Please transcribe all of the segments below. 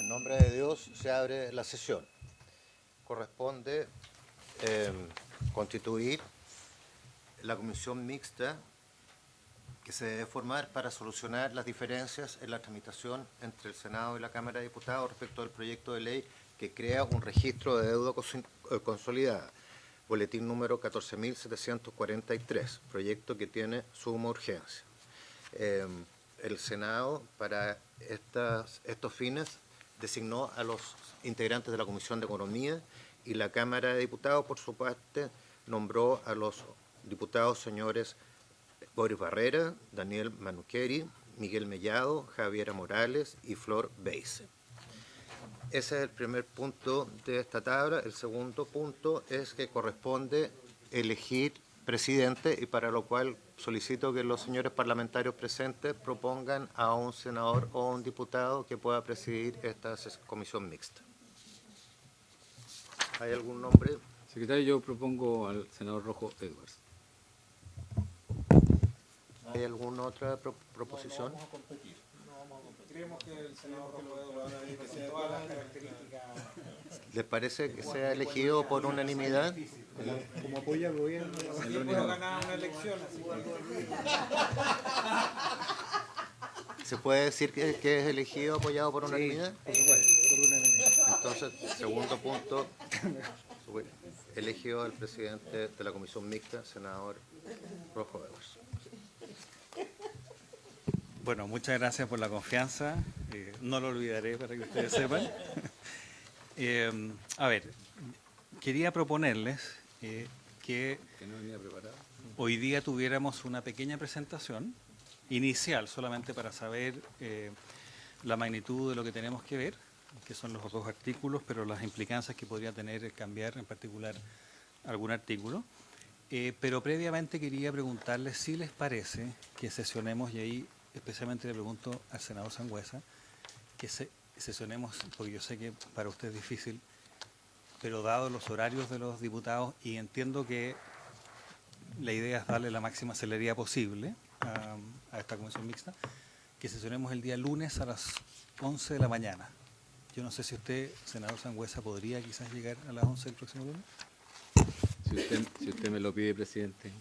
En nombre de Dios se abre la sesión. Corresponde constituir la comisión mixta que se debe formar para solucionar las diferencias en la tramitación entre el Senado y la Cámara de Diputados respecto del proyecto de ley que crea un registro de deuda consolidada, boletín número 14.743, proyecto que tiene suma urgencia. El Senado, para estos fines, designó a los integrantes de la Comisión de Economía y la Cámara de Diputados, por su parte, nombró a los diputados señores Boris Barrera, Daniel Manuqueri, Miguel Mellado, Javiera Morales y Flor Beise. Ese es el primer punto de esta tabla. El segundo punto es que corresponde elegir presidente, y para lo cual solicito que los señores parlamentarios presentes propongan a un senador o un diputado que pueda presidir esta comisión mixta. ¿Hay algún nombre? Secretario, yo propongo al senador Rojo Edwards. ¿Hay alguna otra proposición? No vamos a competir. Creemos que el senador Rojo lo van a ir con todas las características. ¿Les parece que sea elegido por unanimidad? Como apoya al gobierno. Yo puedo ganar una elección, así que... ¿Se puede decir que es elegido, apoyado por unanimidad? Por supuesto, por unanimidad. Entonces, segundo punto, elegido al presidente de la comisión mixta, senador Rojo Edwards. Bueno, muchas gracias por la confianza. No lo olvidaré para que ustedes sepan. A ver, quería proponerles que no venía preparado. hoy día tuviéramos una pequeña presentación inicial, solamente para saber la magnitud de lo que tenemos que ver, que son los dos artículos, pero las implicancias que podría tener cambiar en particular algún artículo. Pero previamente quería preguntarles si les parece que sesionemos, y ahí especialmente le pregunto al senador Sangüesa, que sesionemos, porque yo sé que para usted es difícil, pero dado los horarios de los diputados, y entiendo que la idea es darle la máxima celeridad posible a esta comisión mixta, que sesionemos el día lunes a las 11 de la mañana. Yo no sé si usted, senador Sangüesa, podría quizás llegar a las 11 del próximo lunes. Si usted me lo pide, presidente.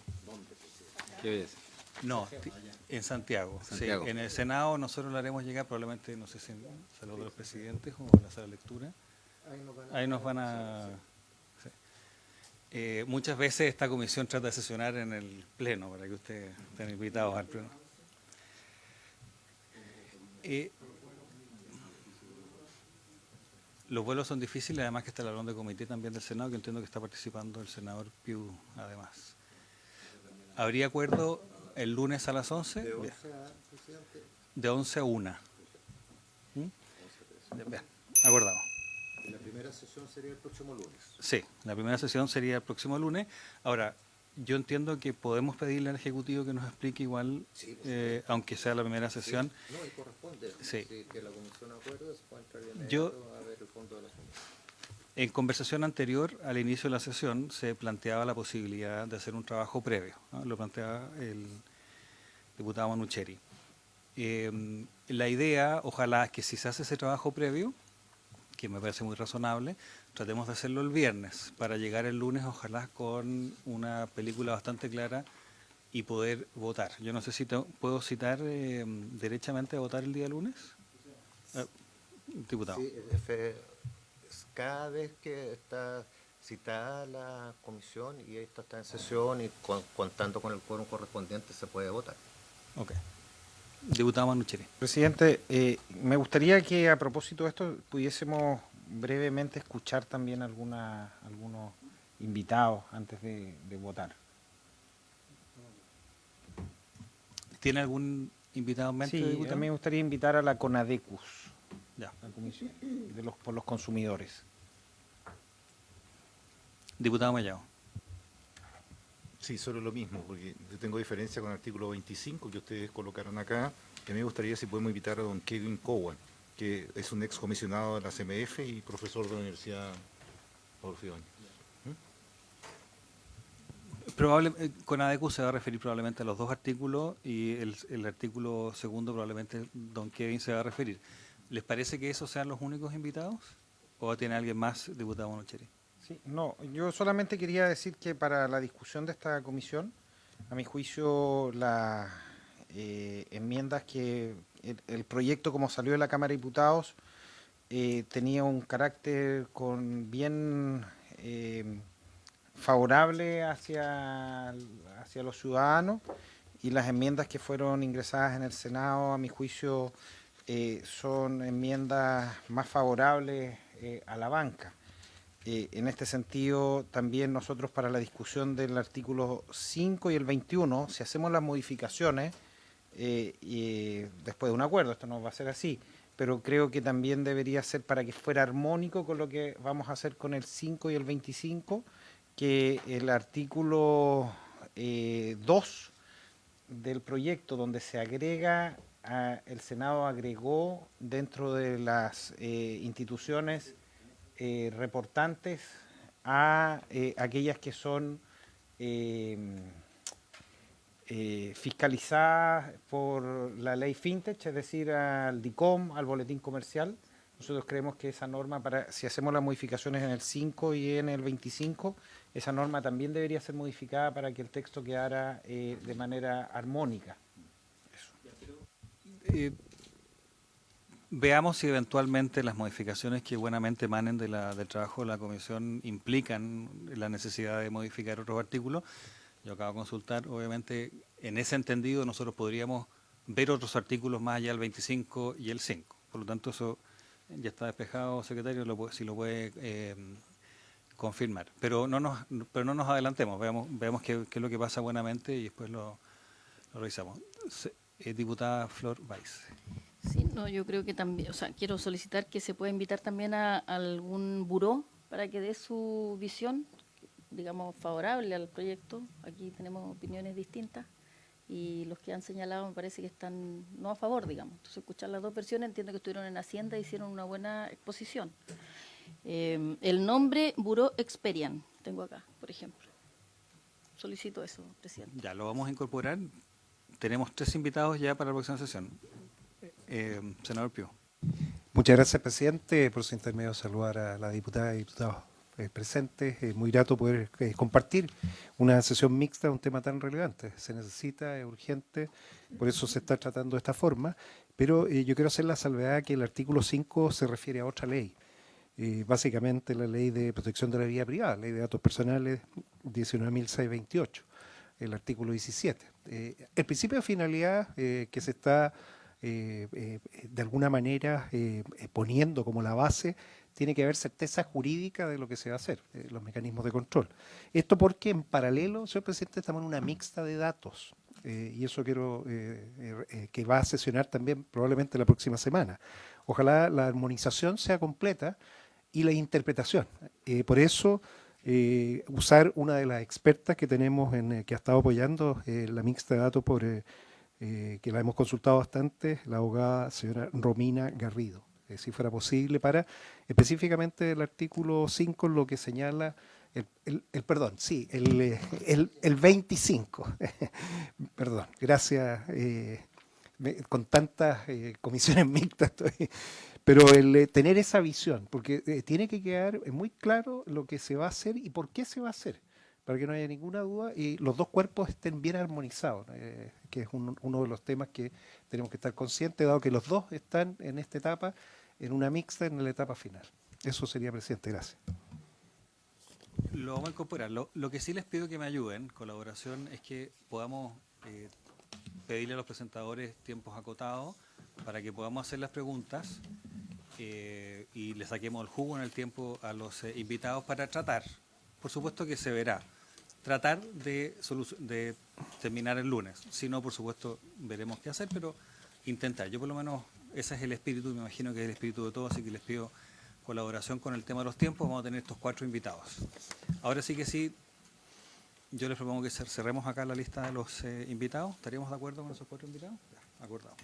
¿Qué es? No, en Santiago. Santiago. Sí, en el Senado nosotros lo haremos llegar probablemente, no sé si en el Salón de los Presidentes o en la sala de lectura. Ahí nos van a... Sí. Muchas veces esta comisión trata de sesionar en el Pleno, para que ustedes estén invitados al Pleno. Los vuelos son difíciles, además que está el salón de comité también del Senado, que entiendo que está participando el senador Piu, además. ¿Habría acuerdo el lunes a las 11? ¿De 11 a, presidente? De 11 a 1. Bien, acordado. Y la primera sesión sería el próximo lunes. Sí, la primera sesión sería el próximo lunes. Ahora, yo entiendo que podemos pedirle al Ejecutivo que nos explique igual, Sí, aunque sea la primera sesión. Sí. No, y corresponde. Sí. Si que la comisión acuerde, se puede entrar de inmediato Yo- a ver el fondo del asunto. En conversación anterior, al inicio de la sesión, se planteaba la posibilidad de hacer un trabajo previo, ¿no? Lo planteaba el diputado Manucheri. La idea, ojalá, es que si se hace ese trabajo previo, que me parece muy razonable, tratemos de hacerlo el viernes, para llegar el lunes, ojalá, con una película bastante clara y poder votar. Yo no sé si puedo citar derechamente a votar el día lunes. Diputado. Sí, cada vez que está citada la comisión y esta está en sesión y contando con el quórum correspondiente se puede votar. Ok. Diputado Manucheri. Presidente, me gustaría que a propósito de esto pudiésemos brevemente escuchar también algunos invitados antes de votar. ¿Tiene algún invitado en mente, Sí, diputado? a mí me gustaría invitar a la CONADECUS, Ya. la Comisión por los Consumidores. Diputado Mellado. Sí, solo lo mismo, porque yo tengo diferencia con el artículo 25 que ustedes colocaron acá, que a mí me gustaría si podemos invitar a don Kevin Cowan, que es un ex comisionado de la CMF y profesor de la Universidad Pablo Fidóñez. Con ADQ se va a referir probablemente a los dos artículos y el artículo segundo probablemente don Kevin se va a referir. ¿Les parece que esos sean los únicos invitados? ¿O tiene alguien más, diputado Monocheri? Sí, no, yo solamente quería decir que para la discusión de esta comisión, a mi juicio, las enmiendas que el proyecto como salió de la Cámara de Diputados tenía un carácter bien favorable hacia los ciudadanos, y las enmiendas que fueron ingresadas en el Senado, a mi juicio, son enmiendas más favorables a la banca. En este sentido, también nosotros para la discusión del artículo 5 y el 21, si hacemos las modificaciones, y después de un acuerdo, esto no va a ser así, pero creo que también debería ser para que fuera armónico con lo que vamos a hacer con el 5 y el 25, que el artículo 2 del proyecto, donde se agrega, el Senado agregó dentro de las instituciones reportantes a aquellas que son fiscalizadas por la ley FinTech, es decir, al DICOM, al Boletín Comercial. Nosotros creemos que esa norma, si hacemos las modificaciones en el 5 y en el 25, esa norma también debería ser modificada para que el texto quedara de manera armónica. Veamos si eventualmente las modificaciones que buenamente emanen del trabajo de la comisión implican la necesidad de modificar otros artículos. Yo acabo de consultar, obviamente, en ese entendido nosotros podríamos ver otros artículos más allá del 25 y el 5. Por lo tanto, eso ya está despejado, secretario, si lo puede confirmar. Pero no nos adelantemos, veamos qué es lo que pasa buenamente y después lo revisamos. Diputada Flor Valls. Sí, no, yo creo que también, o sea, quiero solicitar que se pueda invitar también a algún buró para que dé su visión, digamos, favorable al proyecto. Aquí tenemos opiniones distintas y los que han señalado me parece que están no a favor, digamos. Entonces, escuchar las dos versiones, entiendo que estuvieron en Hacienda y hicieron una buena exposición. El nombre Buró Experian, tengo acá, por ejemplo. Solicito eso, presidente. Ya, lo vamos a incorporar. Tenemos 3 invitados ya para la próxima sesión. Senador Pío. Muchas gracias, presidente. Por su intermedio, saludar a la diputada y diputados presentes. Es muy grato poder compartir una sesión mixta de un tema tan relevante. Se necesita, es urgente, por eso se está tratando de esta forma. Pero yo quiero hacer la salvedad que el artículo 5 se refiere a otra ley. Básicamente la ley de protección de la vida privada, ley de datos personales 19.628, el artículo 17. El principio de finalidad que se está de alguna manera poniendo como la base, tiene que haber certeza jurídica de lo que se va a hacer, los mecanismos de control. Esto porque en paralelo, señor presidente, estamos en una mixta de datos, y eso quiero que va a sesionar también probablemente la próxima semana. Ojalá la armonización sea completa y la interpretación. Por eso, usar una de las expertas que tenemos, que ha estado apoyando la mixta de datos que la hemos consultado bastante, la abogada señora Romina Garrido, si fuera posible, para específicamente el artículo 5, lo que señala, el 25. Perdón, gracias, con tantas comisiones mixtas estoy, pero el tener esa visión, porque tiene que quedar muy claro lo que se va a hacer y por qué se va a hacer, para que no haya ninguna duda y los dos cuerpos estén bien armonizados, que es uno de los temas que tenemos que estar conscientes, dado que los dos están en esta etapa, en una mixta, en la etapa final. Eso sería, presidente. Gracias. Lo vamos a incorporar. Lo que sí les pido que me ayuden, colaboración, es que podamos pedirle a los presentadores tiempos acotados para que podamos hacer las preguntas y le saquemos el jugo en el tiempo a los invitados para tratar. Por supuesto que se verá. Tratar de terminar el lunes. Si no, por supuesto, veremos qué hacer, pero intentar. Yo por lo menos, ese es el espíritu, me imagino que es el espíritu de todos, así que les pido colaboración con el tema de los tiempos. Vamos a tener estos 4 invitados. Ahora sí que sí, yo les propongo que cerremos acá la lista de los invitados. ¿Estaríamos de acuerdo con esos 4 invitados? Ya, acordado.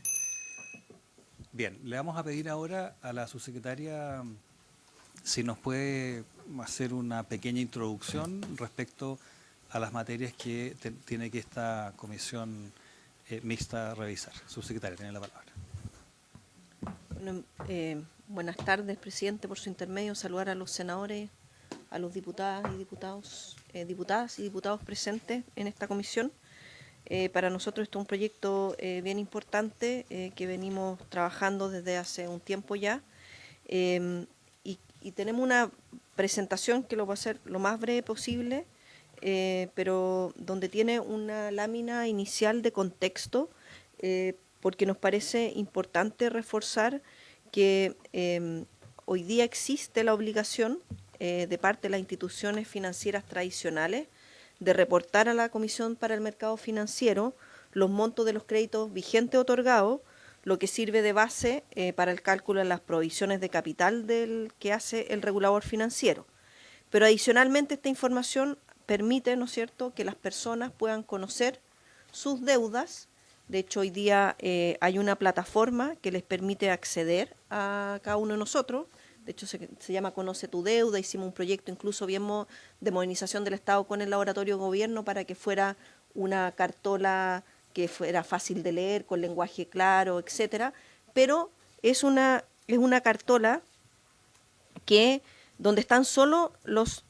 Bien, le vamos a pedir ahora a la subsecretaria si nos puede hacer una pequeña introducción respecto a las materias que tiene que esta comisión mixta revisar. Subsecretaria, tiene la palabra. Bueno, buenas tardes, presidente, por su intermedio, saludar a los senadores, a los diputadas y diputados presentes en esta comisión. Para nosotros esto es un proyecto bien importante que venimos trabajando desde hace un tiempo ya, y tenemos una presentación que lo va a hacer lo más breve posible, pero donde tiene una lámina inicial de contexto, porque nos parece importante reforzar que hoy día existe la obligación de parte de las instituciones financieras tradicionales de reportar a la Comisión para el Mercado Financiero los montos de los créditos vigentes otorgados, lo que sirve de base para el cálculo de las provisiones de capital que hace el regulador financiero. Pero adicionalmente esta información permite, ¿no es cierto?, que las personas puedan conocer sus deudas. De hecho, hoy día hay una plataforma que les permite acceder a cada uno de nosotros. De hecho, se llama Conoce tu Deuda. Hicimos un proyecto incluso bien de modernización del Estado con el Laboratorio Gobierno para que fuera una cartola que fuera fácil de leer, con lenguaje claro, etcétera. Pero es una cartola donde están solo las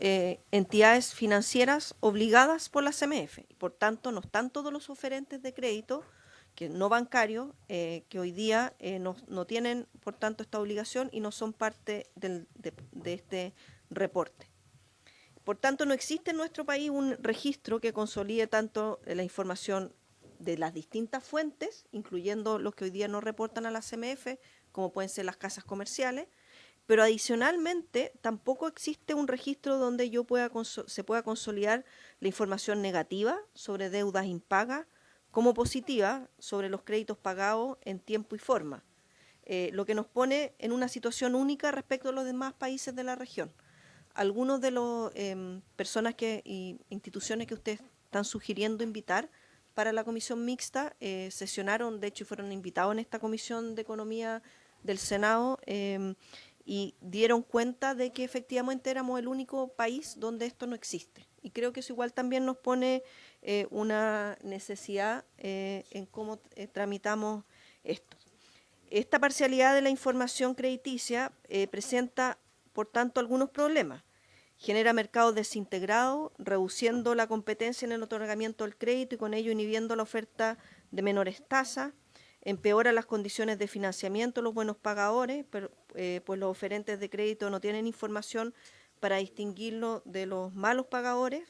entidades financieras obligadas por la CMF. Y por tanto, no están todos los oferentes de crédito que no bancarios, que hoy día no tienen, por tanto, esta obligación y no son parte de este reporte. Por tanto, no existe en nuestro país un registro que consolide tanto la información de las distintas fuentes, incluyendo los que hoy día no reportan a la CMF, como pueden ser las casas comerciales, pero adicionalmente tampoco existe un registro donde se pueda consolidar la información negativa sobre deudas impagas, como positiva sobre los créditos pagados en tiempo y forma, lo que nos pone en una situación única respecto a los demás países de la región. Algunos de las personas y instituciones que ustedes están sugiriendo invitar para la comisión mixta sesionaron, de hecho, y fueron invitados en esta comisión de economía del Senado, y dieron cuenta de que efectivamente éramos el único país donde esto no existe. Y creo que eso igual también nos pone una necesidad en cómo tramitamos esto. Esta parcialidad de la información crediticia presenta, por tanto, algunos problemas. Genera mercados desintegrados, reduciendo la competencia en el otorgamiento del crédito y con ello inhibiendo la oferta de menores tasas. Empeora las condiciones de financiamiento de los buenos pagadores, pues los oferentes de crédito no tienen información para distinguirlo de los malos pagadores.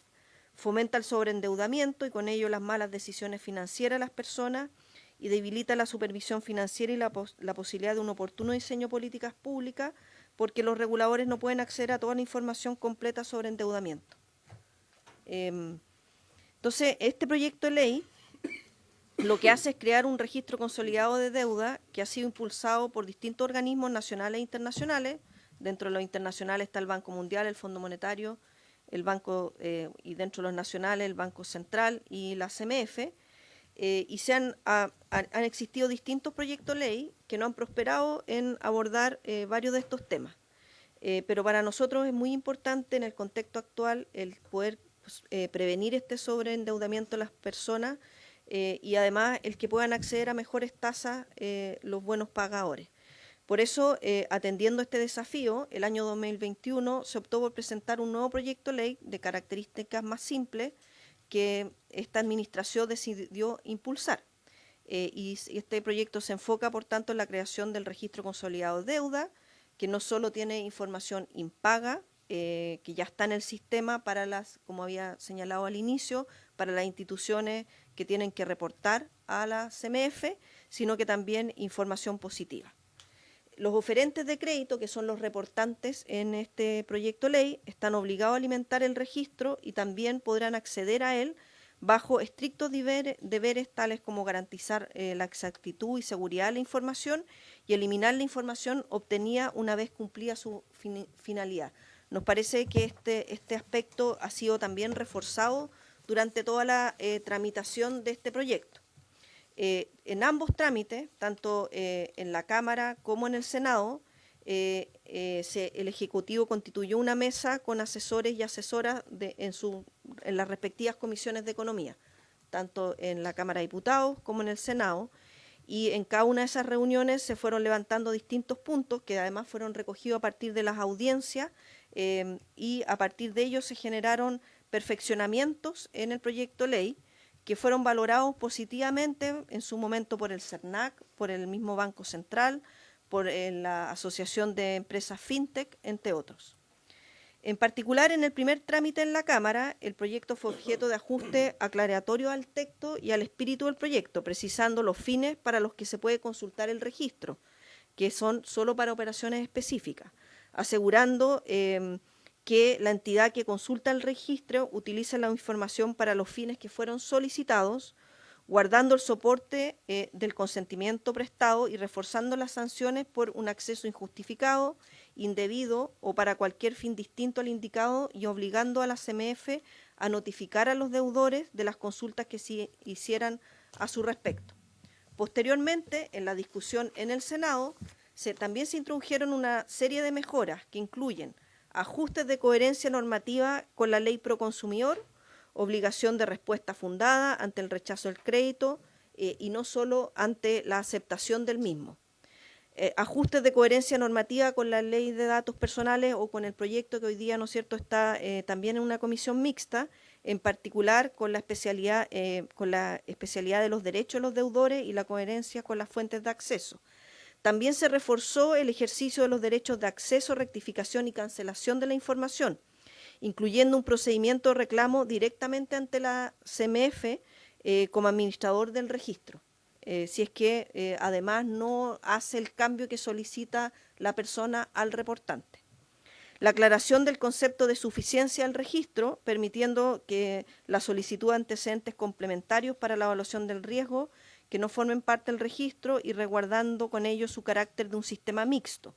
Fomenta el sobreendeudamiento y con ello las malas decisiones financieras de las personas y debilita la supervisión financiera y la posibilidad de un oportuno diseño de políticas públicas, porque los reguladores no pueden acceder a toda la información completa sobre endeudamiento. Entonces, este proyecto de ley lo que hace es crear un registro consolidado de deuda que ha sido impulsado por distintos organismos nacionales e internacionales. Dentro de los internacionales está el Banco Mundial, el Fondo Monetario, el Banco, y dentro de los nacionales el Banco Central y la CMF, y han existido distintos proyectos de ley que no han prosperado en abordar varios de estos temas. Pero para nosotros es muy importante en el contexto actual el poder prevenir este sobreendeudamiento de las personas, y además el que puedan acceder a mejores tasas los buenos pagadores. Por eso, atendiendo este desafío, el año 2021 se optó por presentar un nuevo proyecto de ley de características más simples que esta administración decidió impulsar. Y este proyecto se enfoca, por tanto, en la creación del registro consolidado de deuda, que no solo tiene información impaga, que ya está en el sistema para como había señalado al inicio, para las instituciones que tienen que reportar a la CMF, sino que también información positiva. Los oferentes de crédito, que son los reportantes en este proyecto de ley, están obligados a alimentar el registro y también podrán acceder a él bajo estrictos deberes tales como garantizar la exactitud y seguridad de la información y eliminar la información obtenida una vez cumplida su finalidad. Nos parece que este aspecto ha sido también reforzado durante toda la tramitación de este proyecto. En ambos trámites, tanto en la Cámara como en el Senado, el Ejecutivo constituyó una mesa con asesores y asesoras en las respectivas comisiones de Economía, tanto en la Cámara de Diputados como en el Senado, y en cada una de esas reuniones se fueron levantando distintos puntos que además fueron recogidos a partir de las audiencias y a partir de ellos se generaron perfeccionamientos en el proyecto de ley que fueron valorados positivamente en su momento por el CERNAC, por el mismo Banco Central, por la Asociación de Empresas FinTech, entre otros. En particular, en el primer trámite en la Cámara, el proyecto fue objeto de ajuste aclaratorio al texto y al espíritu del proyecto, precisando los fines para los que se puede consultar el registro, que son solo para operaciones específicas, asegurando que la entidad que consulta el registro utilice la información para los fines que fueron solicitados, guardando el soporte del consentimiento prestado y reforzando las sanciones por un acceso injustificado, indebido o para cualquier fin distinto al indicado y obligando a la CMF a notificar a los deudores de las consultas que se hicieran a su respecto. Posteriormente, en la discusión en el Senado, también se introdujeron una serie de mejoras que incluyen ajustes de coherencia normativa con la ley Proconsumidor, obligación de respuesta fundada ante el rechazo del crédito y no solo ante la aceptación del mismo. Ajustes de coherencia normativa con la ley de datos personales o con el proyecto que hoy día, ¿no es cierto?, está también en una comisión mixta, en particular con la especialidad de los derechos de los deudores y la coherencia con las fuentes de acceso. También se reforzó el ejercicio de los derechos de acceso, rectificación y cancelación de la información, incluyendo un procedimiento de reclamo directamente ante la CMF como administrador del registro, si es que además no hace el cambio que solicita la persona al reportante. La aclaración del concepto de suficiencia del registro, permitiendo que la solicitud de antecedentes complementarios para la evaluación del riesgo que no formen parte del registro y resguardando con ello su carácter de un sistema mixto.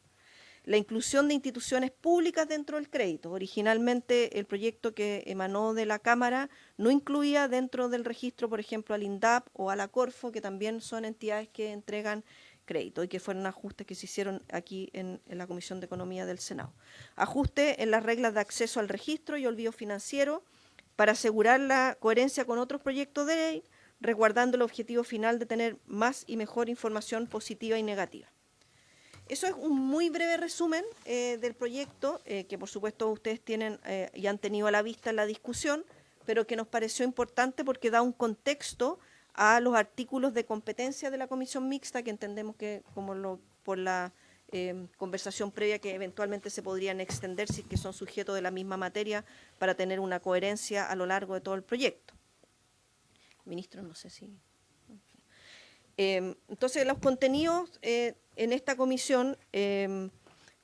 La inclusión de instituciones públicas dentro del crédito. Originalmente el proyecto que emanó de la Cámara no incluía dentro del registro, por ejemplo, al INDAP o a la Corfo, que también son entidades que entregan crédito y que fueron ajustes que se hicieron aquí en la Comisión de Economía del Senado. Ajuste en las reglas de acceso al registro y olvido financiero para asegurar la coherencia con otros proyectos de ley, resguardando el objetivo final de tener más y mejor información positiva y negativa. Eso es un muy breve resumen del proyecto, que por supuesto ustedes tienen y han tenido a la vista en la discusión, pero que nos pareció importante porque da un contexto a los artículos de competencia de la comisión mixta, que entendemos que por la conversación previa que eventualmente se podrían extender si que son sujetos de la misma materia para tener una coherencia a lo largo de todo el proyecto. Ministro, no sé si... entonces, los contenidos en esta comisión,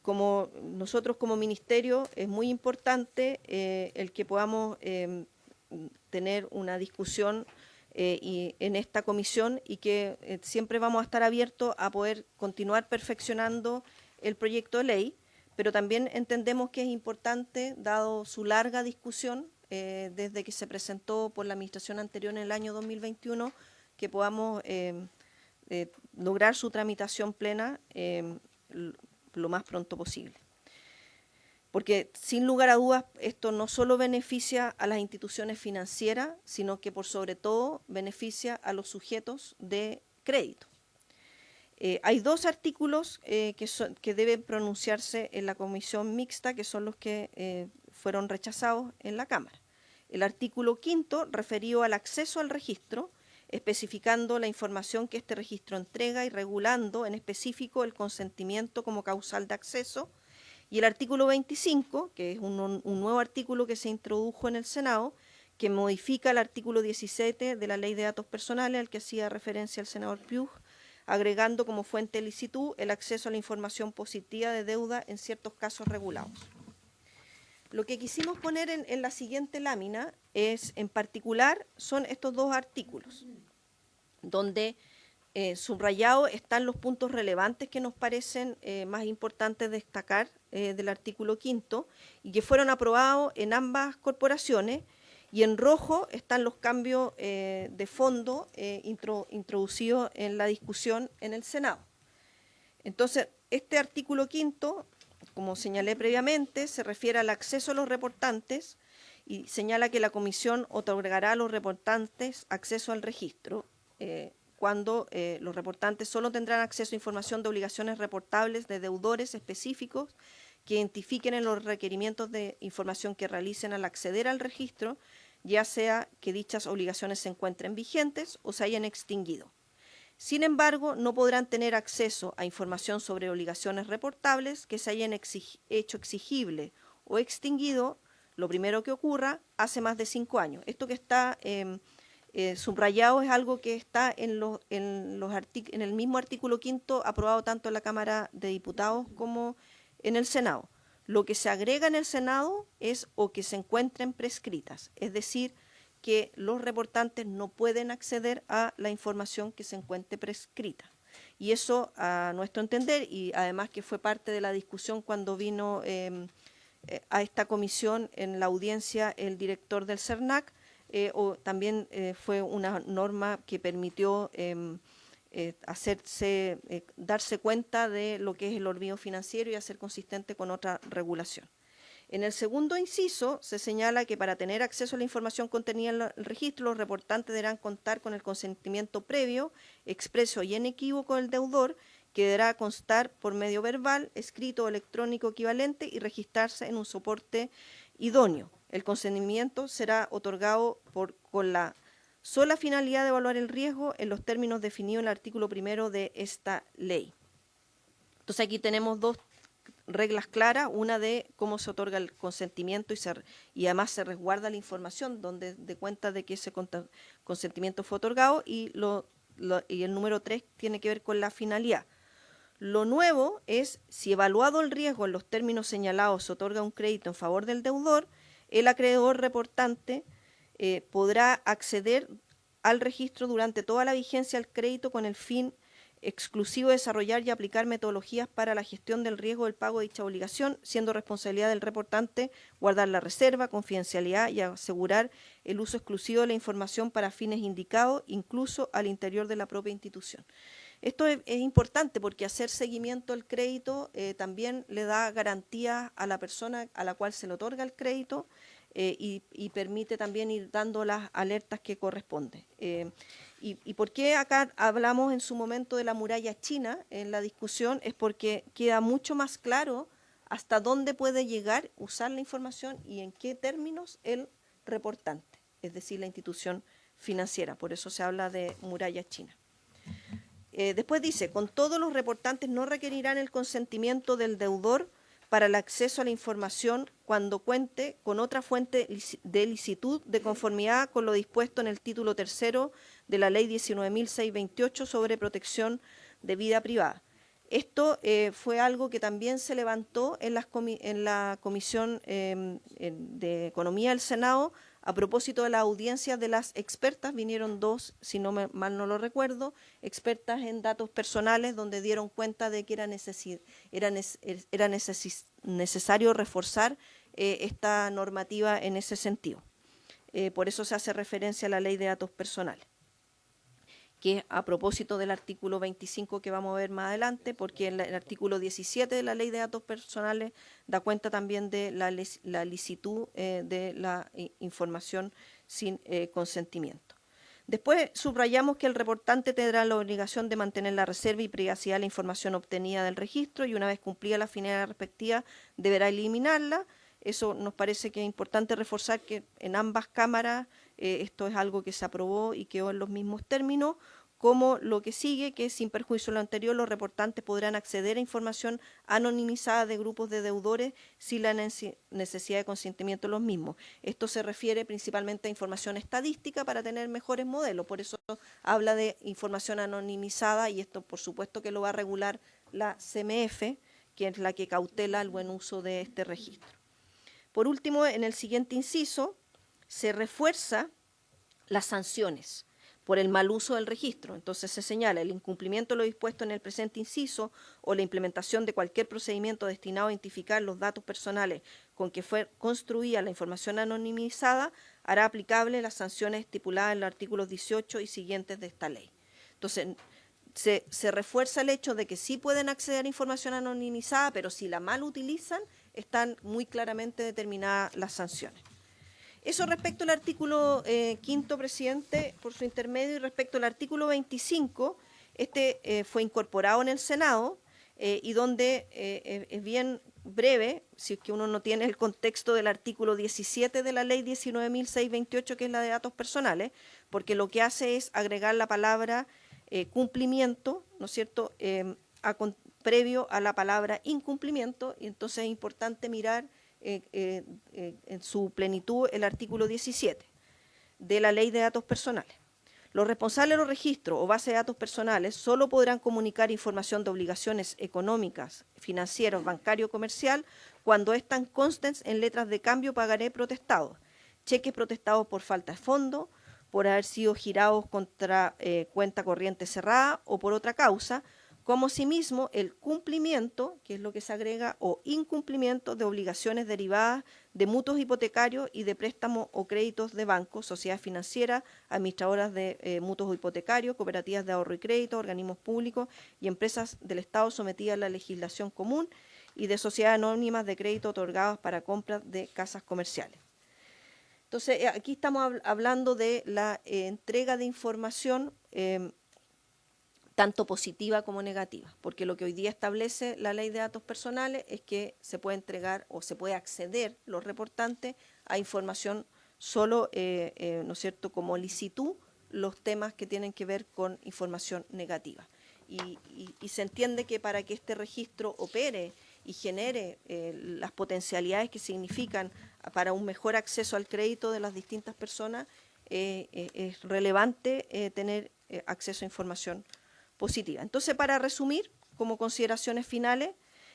como nosotros como ministerio, es muy importante el que podamos tener una discusión en esta comisión y que siempre vamos a estar abiertos a poder continuar perfeccionando el proyecto de ley, pero también entendemos que es importante, dado su larga discusión, desde que se presentó por la administración anterior en el año 2021, que podamos lograr su tramitación plena lo más pronto posible. Porque sin lugar a dudas esto no solo beneficia a las instituciones financieras, sino que por sobre todo beneficia a los sujetos de crédito. Hay dos artículos que deben pronunciarse en la comisión mixta, que son los que fueron rechazados en la Cámara. El artículo 5, referido al acceso al registro, especificando la información que este registro entrega y regulando en específico el consentimiento como causal de acceso. Y el artículo 25, que es un nuevo artículo que se introdujo en el Senado, que modifica el artículo 17 de la Ley de Datos Personales, al que hacía referencia el senador Piug, agregando como fuente de licitud el acceso a la información positiva de deuda en ciertos casos regulados. Lo que quisimos poner en la siguiente lámina es, en particular, son estos dos artículos, donde subrayados están los puntos relevantes que nos parecen más importantes destacar del artículo 5 y que fueron aprobados en ambas corporaciones, y en rojo están los cambios de fondo introducidos en la discusión en el Senado. Entonces, este artículo 5, como señalé previamente, se refiere al acceso a los reportantes y señala que la comisión otorgará a los reportantes acceso al registro, cuando los reportantes solo tendrán acceso a información de obligaciones reportables de deudores específicos que identifiquen en los requerimientos de información que realicen al acceder al registro, ya sea que dichas obligaciones se encuentren vigentes o se hayan extinguido. Sin embargo, no podrán tener acceso a información sobre obligaciones reportables que se hayan hecho exigible o extinguido, lo primero que ocurra, hace más de 5 años. Esto que está subrayado es algo que está en el mismo artículo 5 aprobado tanto en la Cámara de Diputados como en el Senado. Lo que se agrega en el Senado es o que se encuentren prescritas, es decir, que los reportantes no pueden acceder a la información que se encuentre prescrita. Y eso, a nuestro entender, y además que fue parte de la discusión cuando vino a esta comisión en la audiencia el director del CERNAC, también fue una norma que permitió darse cuenta de lo que es el olvido financiero y hacer consistente con otra regulación. En el segundo inciso se señala que para tener acceso a la información contenida en el registro, los reportantes deberán contar con el consentimiento previo, expreso y inequívoco del deudor, que deberá constar por medio verbal, escrito o electrónico equivalente y registrarse en un soporte idóneo. El consentimiento será otorgado con la sola finalidad de evaluar el riesgo en los términos definidos en el artículo 1 de esta ley. Entonces aquí tenemos dos reglas claras, una de cómo se otorga el consentimiento y además se resguarda la información donde de cuenta de que ese consentimiento fue otorgado, y el número 3 tiene que ver con la finalidad. Lo nuevo es, si evaluado el riesgo en los términos señalados se otorga un crédito en favor del deudor, el acreedor reportante podrá acceder al registro durante toda la vigencia del crédito con el fin exclusivo de desarrollar y aplicar metodologías para la gestión del riesgo del pago de dicha obligación, siendo responsabilidad del reportante guardar la reserva, confidencialidad y asegurar el uso exclusivo de la información para fines indicados, incluso al interior de la propia institución. Esto es importante porque hacer seguimiento del crédito también le da garantías a la persona a la cual se le otorga el crédito y permite también ir dando las alertas que corresponden. ¿Y por qué acá hablamos en su momento de la muralla china en la discusión? Es porque queda mucho más claro hasta dónde puede llegar, usar la información y en qué términos el reportante, es decir, la institución financiera. Por eso se habla de muralla china. Después dice, con todos los reportantes no requerirán el consentimiento del deudor para el acceso a la información cuando cuente con otra fuente de licitud de conformidad con lo dispuesto en el título 3 de la Ley 19.628 sobre protección de vida privada. Esto fue algo que también se levantó en la Comisión de Economía del Senado a propósito de las audiencias de las expertas. Vinieron dos, si no mal no lo recuerdo, expertas en datos personales, donde dieron cuenta de que era necesario reforzar esta normativa en ese sentido. Por eso se hace referencia a la Ley de Datos Personales, que a propósito del artículo 25 que vamos a ver más adelante, porque el artículo 17 de la Ley de Datos Personales da cuenta también de la licitud de la información sin consentimiento. Después subrayamos que el reportante tendrá la obligación de mantener la reserva y privacidad de la información obtenida del registro, y una vez cumplida la finalidad respectiva deberá eliminarla. Eso nos parece que es importante reforzar que en ambas cámaras esto es algo que se aprobó y quedó en los mismos términos, como lo que sigue, que sin perjuicio de lo anterior, los reportantes podrán acceder a información anonimizada de grupos de deudores sin la necesidad de consentimiento de los mismos. Esto se refiere principalmente a información estadística para tener mejores modelos, por eso habla de información anonimizada, y esto por supuesto que lo va a regular la CMF, que es la que cautela el buen uso de este registro. Por último, en el siguiente inciso, se refuerza las sanciones por el mal uso del registro. Entonces se señala el incumplimiento de lo dispuesto en el presente inciso o la implementación de cualquier procedimiento destinado a identificar los datos personales con que fue construida la información anonimizada, hará aplicable las sanciones estipuladas en los artículos 18 y siguientes de esta ley. Entonces se refuerza el hecho de que sí pueden acceder a información anonimizada, pero si la mal utilizan, están muy claramente determinadas las sanciones. Eso respecto al artículo quinto, presidente, por su intermedio, y respecto al artículo 25, fue incorporado en el Senado y donde es bien breve, si es que uno no tiene el contexto del artículo 17 de la ley 19.628, que es la de datos personales, porque lo que hace es agregar la palabra cumplimiento, ¿no es cierto?, previo a la palabra incumplimiento, y entonces es importante mirar en su plenitud el artículo 17 de la Ley de Datos Personales. Los responsables de los registros o bases de datos personales solo podrán comunicar información de obligaciones económicas, financieras, bancario, comercial, cuando éstas consten en letras de cambio pagaré protestados, cheques protestados por falta de fondo, por haber sido girados contra cuenta corriente cerrada o por otra causa, como asimismo el cumplimiento, que es lo que se agrega, o incumplimiento de obligaciones derivadas de mutuos hipotecarios y de préstamos o créditos de bancos, sociedades financieras, administradoras de mutuos hipotecarios, cooperativas de ahorro y crédito, organismos públicos y empresas del Estado sometidas a la legislación común y de sociedades anónimas de crédito otorgadas para compras de casas comerciales. Entonces, aquí estamos hablando de la entrega de información tanto positiva como negativa, porque lo que hoy día establece la Ley de Datos Personales es que se puede entregar o se puede acceder los reportantes a información solo, ¿no es cierto?, como licitud, los temas que tienen que ver con información negativa. Y se entiende que para que este registro opere y genere las potencialidades que significan para un mejor acceso al crédito de las distintas personas, es relevante tener acceso a información positiva. Entonces, para resumir, como consideraciones finales,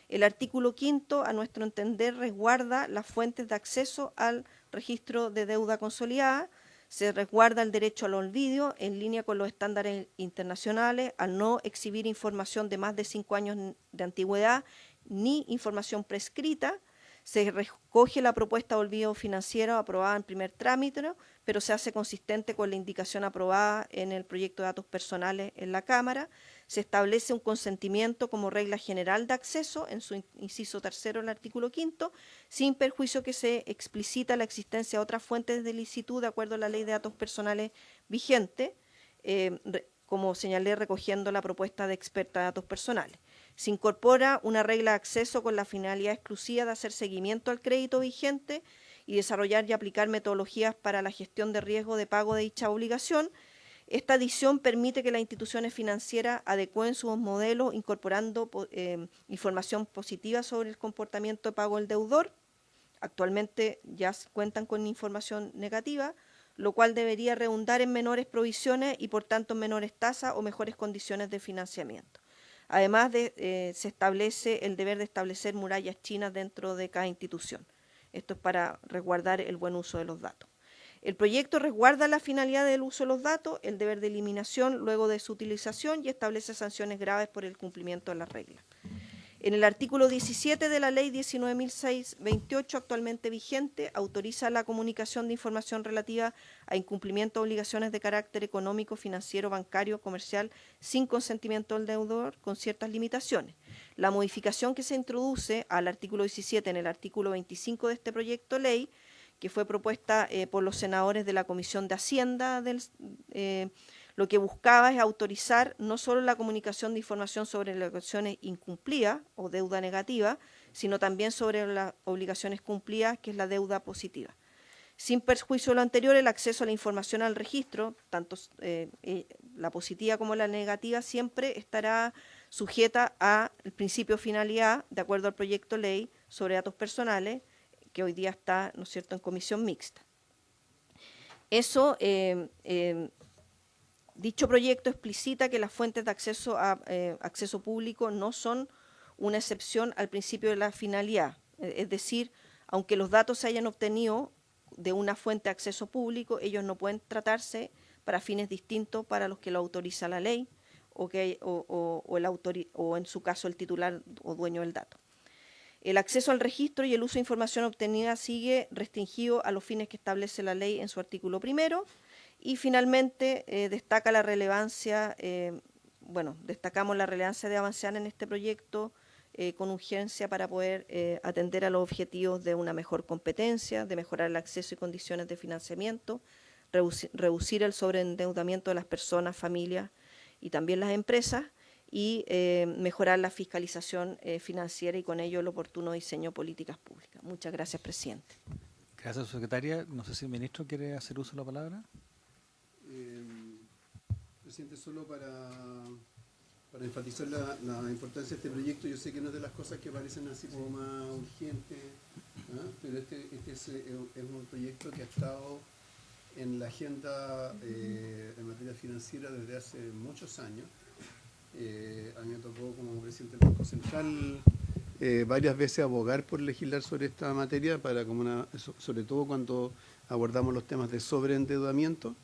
el artículo quinto, a nuestro entender, resguarda las fuentes de acceso al registro de deuda consolidada, se resguarda el derecho al olvido en línea con los estándares internacionales, al no exhibir información de más de 5 años de antigüedad ni información prescrita. Se recoge la propuesta de olvido financiero aprobada en primer trámite, pero se hace consistente con la indicación aprobada en el proyecto de datos personales en la Cámara. Se establece un consentimiento como regla general de acceso, en su inciso tercero del artículo quinto, sin perjuicio que se explicita la existencia de otras fuentes de licitud de acuerdo a la Ley de Datos Personales vigente, como señalé, recogiendo la propuesta de experta de datos personales. Se incorpora una regla de acceso con la finalidad exclusiva de hacer seguimiento al crédito vigente y desarrollar y aplicar metodologías para la gestión de riesgo de pago de dicha obligación. Esta adición permite que las instituciones financieras adecúen sus modelos incorporando información positiva sobre el comportamiento de pago del deudor. Actualmente ya cuentan con información negativa, lo cual debería redundar en menores provisiones y por tanto en menores tasas o mejores condiciones de financiamiento. Además, se establece el deber de establecer murallas chinas dentro de cada institución. Esto es para resguardar el buen uso de los datos. El proyecto resguarda la finalidad del uso de los datos, el deber de eliminación luego de su utilización y establece sanciones graves por el cumplimiento de las reglas. En el artículo 17 de la Ley 19.628, actualmente vigente, autoriza la comunicación de información relativa a incumplimiento de obligaciones de carácter económico, financiero, bancario, comercial, sin consentimiento del deudor, con ciertas limitaciones. La modificación que se introduce al artículo 17 en el artículo 25 de este proyecto de ley, que fue propuesta por los senadores de la Comisión de Hacienda lo que buscaba es autorizar no solo la comunicación de información sobre las obligaciones incumplidas o deuda negativa, sino también sobre las obligaciones cumplidas, que es la deuda positiva. Sin perjuicio de lo anterior, el acceso a la información al registro, tanto la positiva como la negativa, siempre estará sujeta al principio de finalidad, de acuerdo al proyecto de ley sobre datos personales, que hoy día está, ¿no es cierto?, en comisión mixta. Eso dicho proyecto explicita que las fuentes de acceso a acceso público no son una excepción al principio de la finalidad. Es decir, aunque los datos se hayan obtenido de una fuente de acceso público, ellos no pueden tratarse para fines distintos para los que lo autoriza la ley o en su caso el titular o dueño del dato. El acceso al registro y el uso de información obtenida sigue restringido a los fines que establece la ley en su artículo primero. Y finalmente destaca la relevancia, destacamos la relevancia de avanzar en este proyecto con urgencia para poder atender a los objetivos de una mejor competencia, de mejorar el acceso y condiciones de financiamiento, reducir el sobreendeudamiento de las personas, familias y también las empresas, y mejorar la fiscalización financiera y con ello el oportuno diseño de políticas públicas. Muchas gracias, presidente. Gracias, secretaria. No sé si el ministro quiere hacer uso de la palabra. Presidente, solo para enfatizar la importancia de este proyecto, yo sé que no es de las cosas que parecen así como más urgentes, ¿ah? Pero este es un proyecto que ha estado en la agenda en materia financiera desde hace muchos años. A mí me tocó como presidente del Banco Central varias veces abogar por legislar sobre esta materia, sobre todo cuando abordamos los temas de sobreendeudamiento.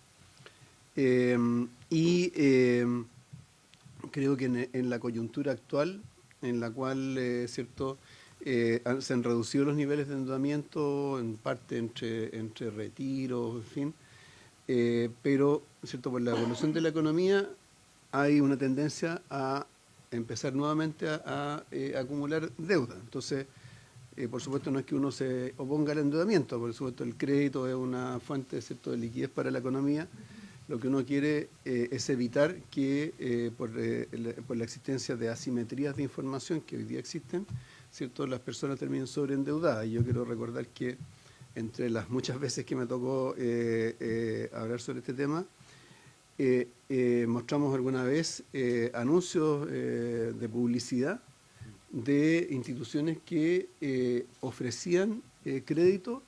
Creo que en la coyuntura actual, en la cual cierto se han reducido los niveles de endeudamiento, en parte entre retiros, en fin, pero cierto, por la evolución de la economía hay una tendencia a empezar nuevamente a acumular deuda. Entonces, por supuesto, no es que uno se oponga al endeudamiento, por supuesto el crédito es una fuente, ¿cierto?, de liquidez para la economía. Lo que uno quiere es evitar que por la existencia de asimetrías de información que hoy día existen, ¿cierto?, las personas terminen sobreendeudadas. Y yo quiero recordar que entre las muchas veces que me tocó hablar sobre este tema, mostramos alguna vez anuncios de publicidad de instituciones que ofrecían crédito.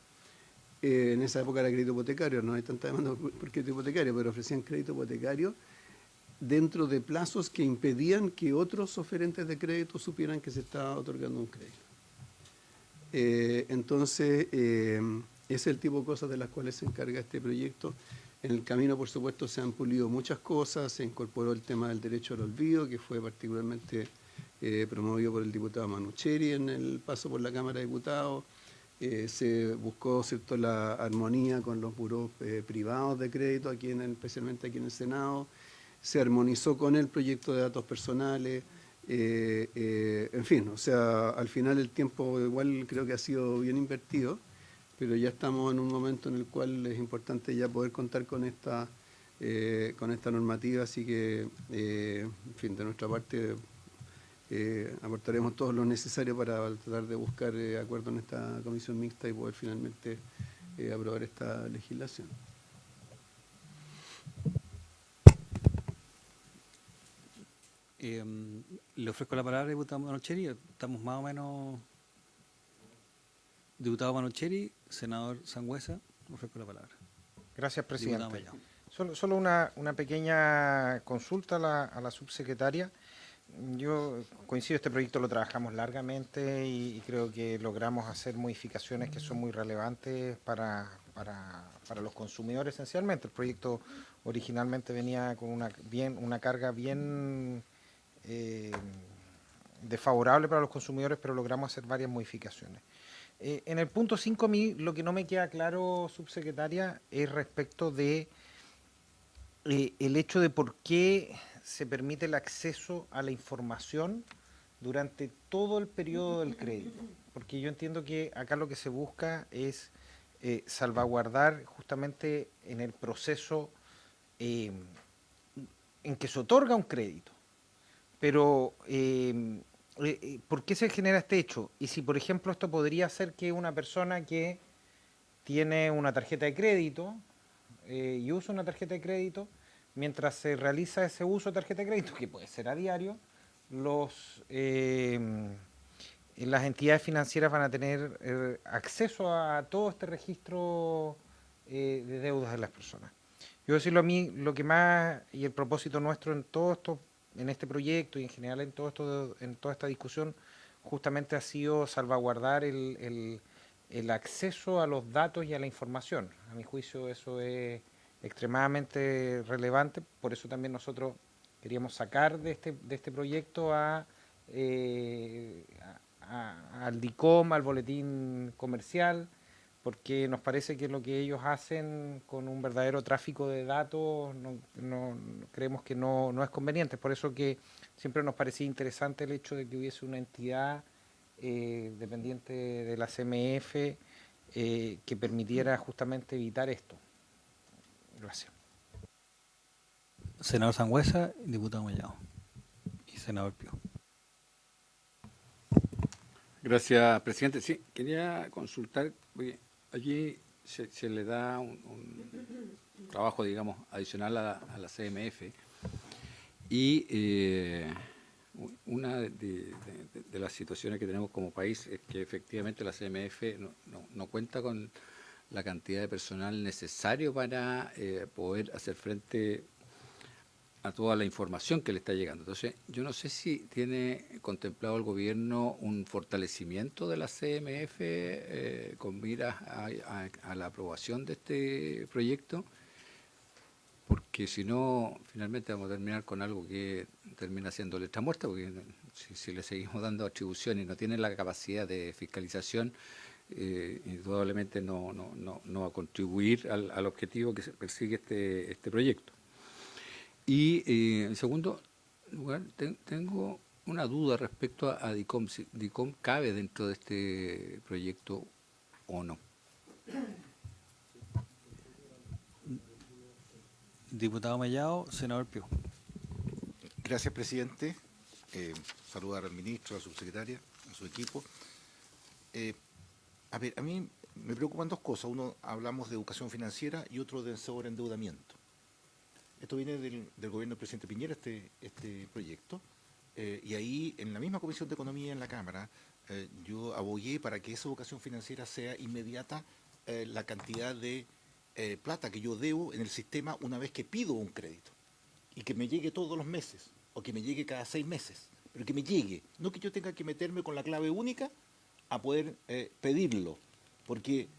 En esa época era crédito hipotecario, no hay tanta demanda por crédito hipotecario, pero ofrecían crédito hipotecario dentro de plazos que impedían que otros oferentes de crédito supieran que se estaba otorgando un crédito. Entonces, ese es el tipo de cosas de las cuales se encarga este proyecto. En el camino, por supuesto, se han pulido muchas cosas, se incorporó el tema del derecho al olvido, que fue particularmente promovido por el diputado Manucheri en el paso por la Cámara de Diputados. Se buscó, ¿cierto?, la armonía con los buros privados de crédito, especialmente aquí en el Senado. Se armonizó con el proyecto de datos personales. En fin, o sea, al final el tiempo igual creo que ha sido bien invertido, pero ya estamos en un momento en el cual es importante ya poder contar con esta normativa, así que, en fin, de nuestra parte aportaremos todo lo necesario para tratar de buscar acuerdo en esta comisión mixta y poder finalmente aprobar esta legislación. Le ofrezco la palabra, diputado Manucheri. Estamos más o menos... Diputado Manucheri, senador Sangüesa, le ofrezco la palabra. Gracias, presidente. Diputado Solo una pequeña consulta a la subsecretaria. Yo coincido, este proyecto lo trabajamos largamente y creo que logramos hacer modificaciones que son muy relevantes para los consumidores esencialmente. El proyecto originalmente venía con una carga bien desfavorable para los consumidores, pero logramos hacer varias modificaciones. En el punto 5, a mí lo que no me queda claro, subsecretaria, es respecto de el hecho de por qué se permite el acceso a la información durante todo el periodo del crédito. Porque yo entiendo que acá lo que se busca es salvaguardar justamente en el proceso en que se otorga un crédito. Pero, ¿por qué se genera este hecho? Y si, por ejemplo, esto podría ser que una persona que tiene una tarjeta de crédito y usa una tarjeta de crédito, mientras se realiza ese uso de tarjeta de crédito, que puede ser a diario, las entidades financieras van a tener acceso a todo este registro de deudas de las personas. Yo decirlo a mí, lo que más, y el propósito nuestro en todo esto, en este proyecto y en general en toda esta discusión, justamente ha sido salvaguardar el acceso a los datos y a la información. A mi juicio eso es extremadamente relevante, por eso también nosotros queríamos sacar de este proyecto al DICOM, al boletín comercial, porque nos parece que lo que ellos hacen con un verdadero tráfico de datos creemos que no es conveniente. Por eso que siempre nos parecía interesante el hecho de que hubiese una entidad dependiente de la CMF que permitiera justamente evitar esto. Gracias. Senador Sangüesa, diputado Mellado y senador Pío. Gracias, presidente. Sí, quería consultar, porque allí se le da un trabajo, digamos, adicional a la CMF y una de las situaciones que tenemos como país es que efectivamente la CMF no cuenta con la cantidad de personal necesario para poder hacer frente a toda la información que le está llegando. Entonces, yo no sé si tiene contemplado el gobierno un fortalecimiento de la CMF con miras a la aprobación de este proyecto, porque si no, finalmente vamos a terminar con algo que termina siendo letra muerta, porque si le seguimos dando atribuciones y no tiene la capacidad de fiscalización, indudablemente no va a contribuir al objetivo que se persigue este proyecto. Y en segundo lugar, tengo una duda respecto a DICOM, si DICOM cabe dentro de este proyecto o no. Diputado Mellado, senador Pío. Gracias, presidente. Saludar al ministro, a la subsecretaria, a su equipo. A ver, a mí me preocupan dos cosas. Uno, hablamos de educación financiera y otro de sobreendeudamiento. Esto viene del gobierno del presidente Piñera, este proyecto, y ahí, en la misma Comisión de Economía en la Cámara, yo abogué para que esa educación financiera sea inmediata la cantidad de plata que yo debo en el sistema una vez que pido un crédito, y que me llegue todos los meses, o que me llegue cada 6 meses, pero que me llegue, no que yo tenga que meterme con la clave única a poder pedirlo, porque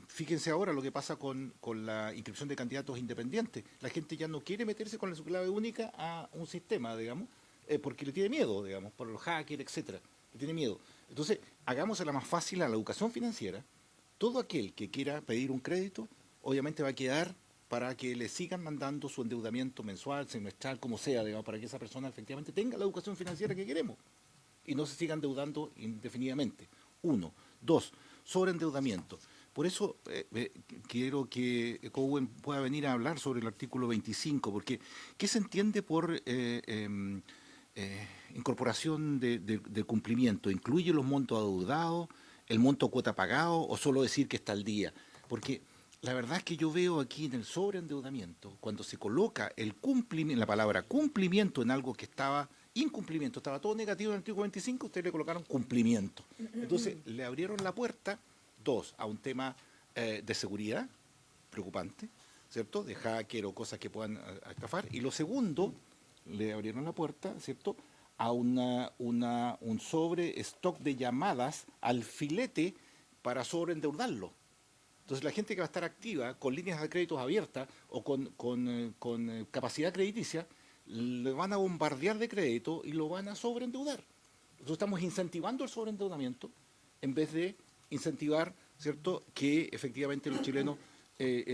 fíjense ahora lo que pasa con la inscripción de candidatos independientes. La gente ya no quiere meterse con su clave única a un sistema, digamos, porque le tiene miedo, digamos, por los hackers, etcétera. Le tiene miedo. Entonces, hagámosela más fácil a la educación financiera. Todo aquel que quiera pedir un crédito, obviamente va a quedar para que le sigan mandando su endeudamiento mensual, semestral, como sea, digamos, para que esa persona efectivamente tenga la educación financiera que queremos y no se siga endeudando indefinidamente. 1. 2. Sobreendeudamiento. Por eso quiero que Cowen pueda venir a hablar sobre el artículo 25, porque ¿qué se entiende por incorporación de cumplimiento? ¿Incluye los montos adeudados, el monto cuota pagado o solo decir que está al día? Porque la verdad es que yo veo aquí en el sobreendeudamiento, cuando se coloca el cumplimiento, la palabra cumplimiento en algo que estaba incumplimiento, estaba todo negativo en el artículo 25, ustedes le colocaron cumplimiento. Entonces, le abrieron la puerta, 2, a un tema de seguridad, preocupante, ¿cierto? De hacker o cosas que puedan estafar. Y lo segundo, le abrieron la puerta, ¿cierto?, a un sobre stock de llamadas al filete para sobreendeudarlo. Entonces, la gente que va a estar activa con líneas de créditos abiertas o con capacidad crediticia, le van a bombardear de crédito y lo van a sobreendeudar. Nosotros estamos incentivando el sobreendeudamiento en vez de incentivar, ¿cierto?, que efectivamente los chilenos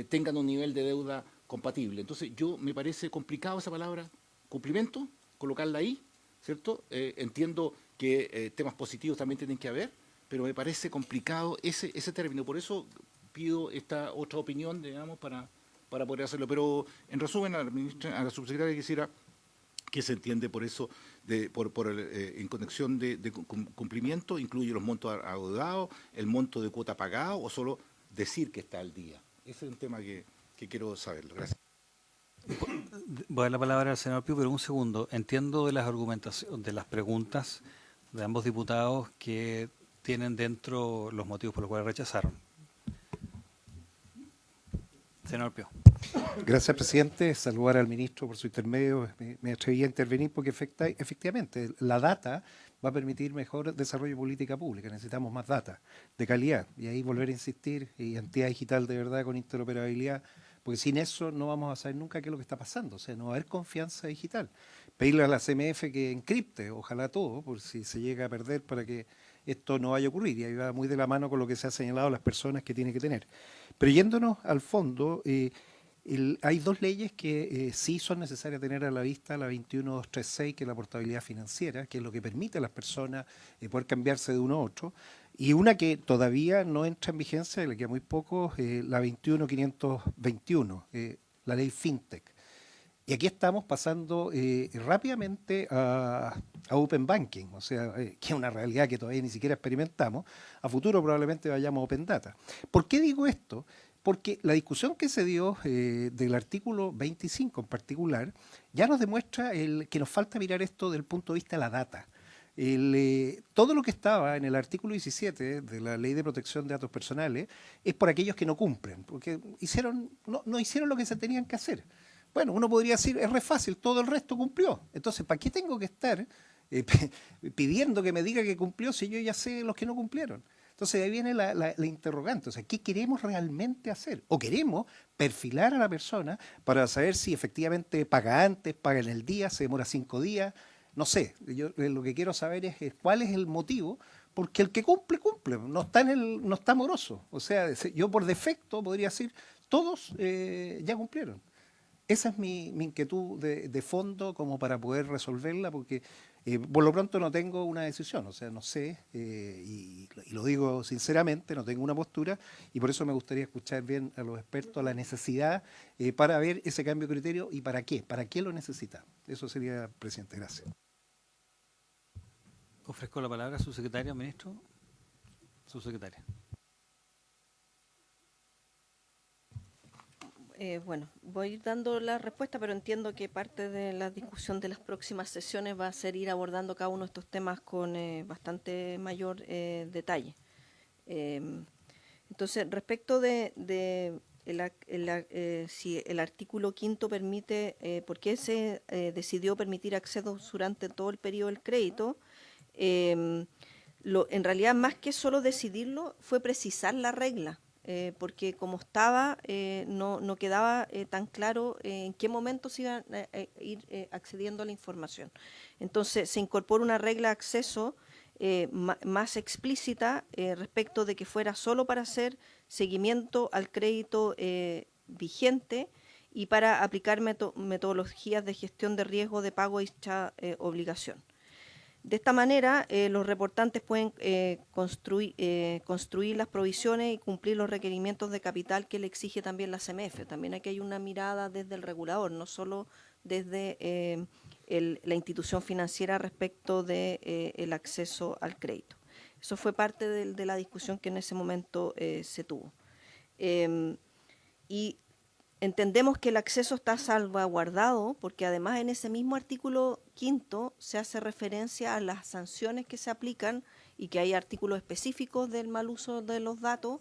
tengan un nivel de deuda compatible. Entonces, me parece complicado esa palabra cumplimiento, colocarla ahí, ¿cierto? Entiendo que temas positivos también tienen que haber, pero me parece complicado ese término. Por eso pido esta otra opinión, digamos, para poder hacerlo. Pero, en resumen, a la subsecretaria quisiera que se entiende por eso, en conexión de cumplimiento, incluye los montos adeudados, el monto de cuota pagado o solo decir que está al día. Ese es un tema que quiero saberlo. Gracias. Voy a dar la palabra al senador Pío, pero un segundo. Entiendo de las argumentaciones, de las preguntas de ambos diputados que tienen dentro los motivos por los cuales rechazaron. Senador Pío. Gracias, presidente. Saludar al ministro por su intermedio. Me atreví a intervenir porque efectivamente la data va a permitir mejor desarrollo de política pública. Necesitamos más data de calidad. Y ahí volver a insistir, identidad digital de verdad con interoperabilidad, porque sin eso no vamos a saber nunca qué es lo que está pasando. O sea, no va a haber confianza digital. Pedirle a la CMF que encripte, ojalá todo, por si se llega a perder, para que esto no vaya a ocurrir, y ahí va muy de la mano con lo que se ha señalado las personas que tiene que tener. Pero yéndonos al fondo, hay dos leyes que sí son necesarias tener a la vista, la 21236, que es la portabilidad financiera, que es lo que permite a las personas poder cambiarse de uno a otro, y una que todavía no entra en vigencia, le queda muy poco, la 21521, la ley FinTech. Y aquí estamos pasando rápidamente a Open Banking, o sea, que es una realidad que todavía ni siquiera experimentamos. A futuro probablemente vayamos a Open Data. ¿Por qué digo esto? Porque la discusión que se dio del artículo 25 en particular ya nos demuestra que nos falta mirar esto desde el punto de vista de la data. Todo lo que estaba en el artículo 17 de la Ley de Protección de Datos Personales es por aquellos que no cumplen, porque no hicieron lo que se tenían que hacer. Bueno, uno podría decir, es re fácil, todo el resto cumplió. Entonces, ¿para qué tengo que estar pidiendo que me diga que cumplió si yo ya sé los que no cumplieron? Entonces ahí viene la interrogante, o sea, ¿qué queremos realmente hacer? ¿O queremos perfilar a la persona para saber si efectivamente paga antes, paga en el día, se demora 5 días? No sé, yo lo que quiero saber es cuál es el motivo, porque el que cumple, cumple, no está moroso. O sea, yo por defecto podría decir, todos ya cumplieron. Esa es mi inquietud de fondo como para poder resolverla, porque por lo pronto no tengo una decisión, o sea, no sé, y lo digo sinceramente, no tengo una postura, y por eso me gustaría escuchar bien a los expertos la necesidad para ver ese cambio de criterio y para qué lo necesitamos. Eso sería, presidente, gracias. Ofrezco la palabra a su secretaria, ministro. Su secretaria. Bueno, voy a ir dando la respuesta, pero entiendo que parte de la discusión de las próximas sesiones va a ser ir abordando cada uno de estos temas con bastante mayor detalle. Entonces, respecto si el artículo 5 permite, ¿por qué se decidió permitir accesos durante todo el periodo del crédito? En realidad, más que solo decidirlo, fue precisar la regla. Porque como estaba, no quedaba tan claro en qué momento se iba a ir accediendo a la información. Entonces se incorpora una regla de acceso más explícita respecto de que fuera solo para hacer seguimiento al crédito vigente y para aplicar metodologías de gestión de riesgo de pago de dicha obligación. De esta manera, los reportantes pueden construir las provisiones y cumplir los requerimientos de capital que le exige también la CMF. También aquí hay una mirada desde el regulador, no solo desde la institución financiera respecto del acceso al crédito. Eso fue parte de la discusión que en ese momento se tuvo. Y entendemos que el acceso está salvaguardado porque además en ese mismo artículo 5 se hace referencia a las sanciones que se aplican y que hay artículos específicos del mal uso de los datos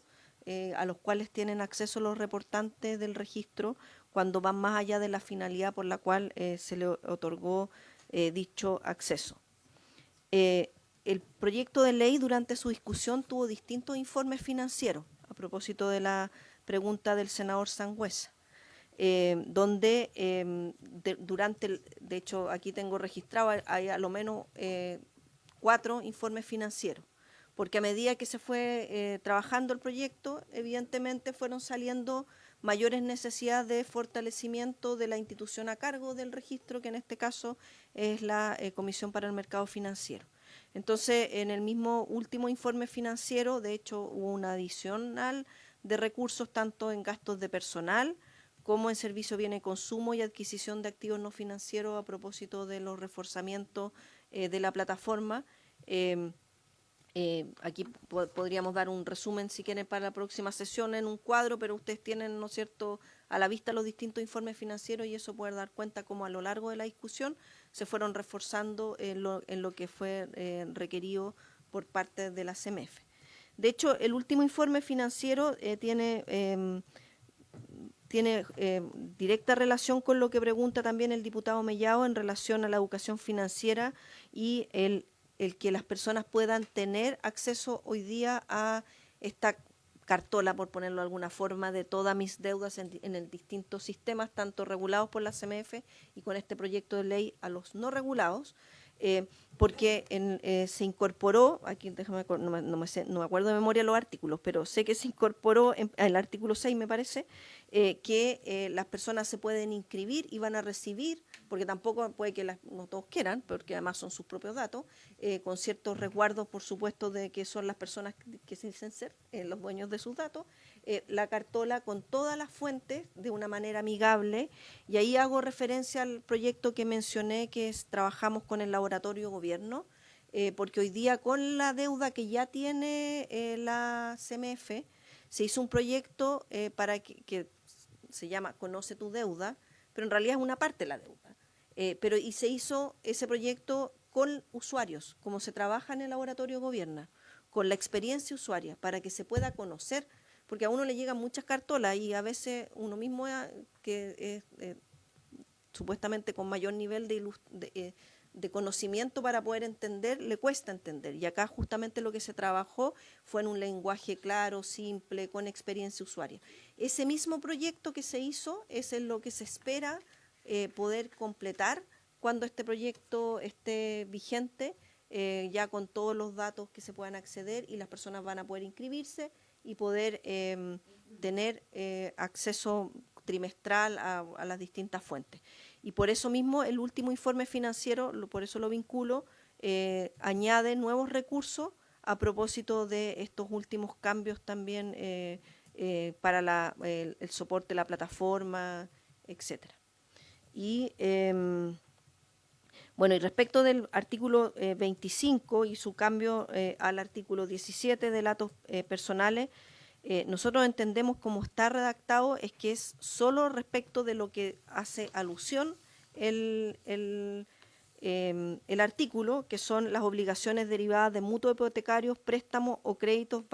a los cuales tienen acceso los reportantes del registro cuando van más allá de la finalidad por la cual se le otorgó dicho acceso. El proyecto de ley durante su discusión tuvo distintos informes financieros, a propósito de la pregunta del senador Sangüesa. Donde de hecho aquí tengo registrado, hay a lo menos 4 informes financieros, porque a medida que se fue trabajando el proyecto, evidentemente fueron saliendo mayores necesidades de fortalecimiento de la institución a cargo del registro, que en este caso es la Comisión para el Mercado Financiero. Entonces, en el mismo último informe financiero, de hecho, hubo una adicional de recursos tanto en gastos de personal, como en servicio, bienes y consumo y adquisición de activos no financieros a propósito de los reforzamientos de la plataforma. Aquí podríamos dar un resumen, si quieren, para la próxima sesión en un cuadro, pero ustedes tienen, ¿no es cierto?, a la vista los distintos informes financieros y eso puede dar cuenta cómo a lo largo de la discusión se fueron reforzando en lo que fue requerido por parte de la CMF. De hecho, el último informe financiero tiene directa relación con lo que pregunta también el diputado Mellado en relación a la educación financiera y el que las personas puedan tener acceso hoy día a esta cartola, por ponerlo de alguna forma, de todas mis deudas en el distintos sistemas, tanto regulados por la CMF y con este proyecto de ley a los no regulados, porque se incorporó, aquí déjame, no me acuerdo de memoria los artículos, pero sé que se incorporó en el artículo 6, me parece, que las personas se pueden inscribir y van a recibir, porque tampoco puede que no todos quieran, porque además son sus propios datos, con ciertos resguardos, por supuesto, de que son las personas que se dicen ser los dueños de sus datos, la cartola con todas las fuentes de una manera amigable, y ahí hago referencia al proyecto que mencioné, que es trabajamos con el laboratorio gobierno, porque hoy día con la deuda que ya tiene la CMF, se hizo un proyecto para que se llama Conoce tu deuda, pero en realidad es una parte de la deuda. Y se hizo ese proyecto con usuarios, como se trabaja en el laboratorio gobierno, con la experiencia usuaria, para que se pueda conocer, porque a uno le llegan muchas cartolas y a veces uno mismo que es supuestamente con mayor nivel de conocimiento para poder entender, le cuesta entender. Y acá justamente lo que se trabajó fue en un lenguaje claro, simple, con experiencia usuaria. Ese mismo proyecto que se hizo es en lo que se espera poder completar cuando este proyecto esté vigente, ya con todos los datos que se puedan acceder, y las personas van a poder inscribirse y poder tener acceso trimestral a las distintas fuentes. Y por eso mismo el último informe financiero, por eso lo vinculo, añade nuevos recursos a propósito de estos últimos cambios también para el soporte de la plataforma, etcétera. Y bueno, y respecto del artículo 25 y su cambio al artículo 17 de datos personales, nosotros entendemos como está redactado es que es solo respecto de lo que hace alusión el artículo, que son las obligaciones derivadas de mutuos hipotecarios, préstamos o créditos